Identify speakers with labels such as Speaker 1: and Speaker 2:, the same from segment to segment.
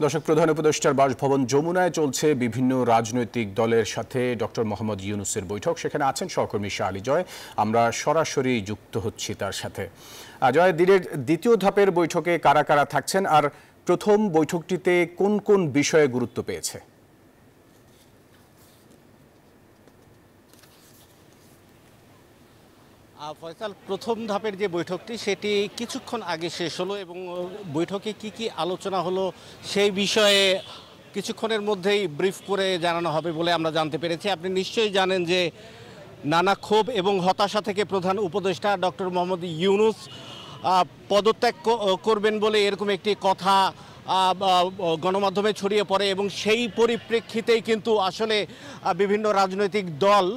Speaker 1: দর্শক, প্রধান উপদেষ্টার বাসভবন যমুনায় চলছে বিভিন্ন রাজনৈতিক দলের সাথে ডক্টর মোহাম্মদ ইউনূসের বৈঠক। সেখানে আছেন সহকর্মী শাহ আলী জয়। আমরা সরাসরি যুক্ত হচ্ছি তার সাথে। জয়, দিনের দ্বিতীয় ধাপের বৈঠকে কারা কারা থাকছেন, আর প্রথম বৈঠকটিতে কোন কোন বিষয়ে গুরুত্ব পেয়েছে?
Speaker 2: ফয়সাল, প্রথম ধাপের যে বৈঠকটি সেটি কিছুক্ষণ আগে শেষ হলো এবং বৈঠকে কি কি আলোচনা হলো সেই বিষয়ে কিছুক্ষণের মধ্যেই ব্রিফ করে জানানো হবে বলে আমরা জানতে পেরেছি। আপনি নিশ্চয়ই জানেন যে নানা ক্ষোভ এবং হতাশা থেকে প্রধান উপদেষ্টা ডক্টর মোহাম্মদ ইউনূস পদত্যাগ করবেন বলে এরকম একটি কথা গণমাধ্যমে ছড়িয়ে পড়ে এবং সেই পরিপ্রেক্ষিতেই কিন্তু আসলে বিভিন্ন রাজনৈতিক দল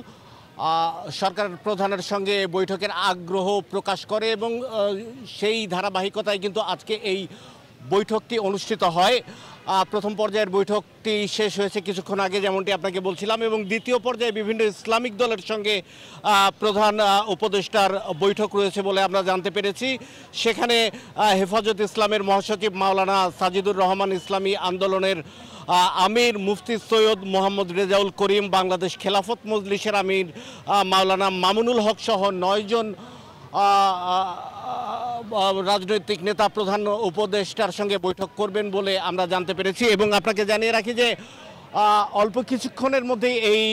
Speaker 2: সরকার প্রধানের সঙ্গে বৈঠকের আগ্রহ প্রকাশ করে এবং সেই ধারাবাহিকতায় কিন্তু আজকে এই বৈঠকটি অনুষ্ঠিত হয়। প্রথম পর্যায়ের বৈঠকটি শেষ হয়েছে কিছুক্ষণ আগে, যেমনটি আপনাকে বলছিলাম, এবং দ্বিতীয় পর্যায়ে বিভিন্ন ইসলামিক দলের সঙ্গে প্রধান উপদেষ্টার বৈঠক রয়েছে বলে আমরা জানতে পেরেছি। সেখানে হেফাজত ইসলামের মহাসচিব মাওলানা সাজিদুর রহমান, ইসলামী আন্দোলনের আমির মুফতি সৈয়দ মোহাম্মদ রেজাউল করিম, বাংলাদেশ খেলাফত মজলিসের আমির মাওলানা মামুনুল হক সহ 9 জন রাজনৈতিক নেতা প্রধান উপদেষ্টার সঙ্গে বৈঠক করবেন বলে আমরা জানতে পেরেছি। এবং আপনাকে জানিয়ে রাখি যে অল্প কিছুক্ষণের মধ্যেই এই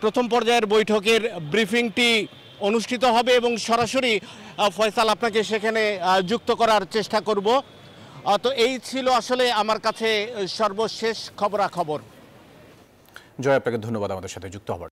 Speaker 2: প্রথম পর্যায়ের বৈঠকের ব্রিফিংটি অনুষ্ঠিত হবে এবং সরাসরি ফয়সাল আপনাকে সেখানে যুক্ত করার চেষ্টা করব। তো এই ছিল আসলে আমার কাছে সর্বশেষ খবরাখবর।
Speaker 1: জয়, আপনাকে ধন্যবাদ আমাদের সাথে যুক্ত হওয়ার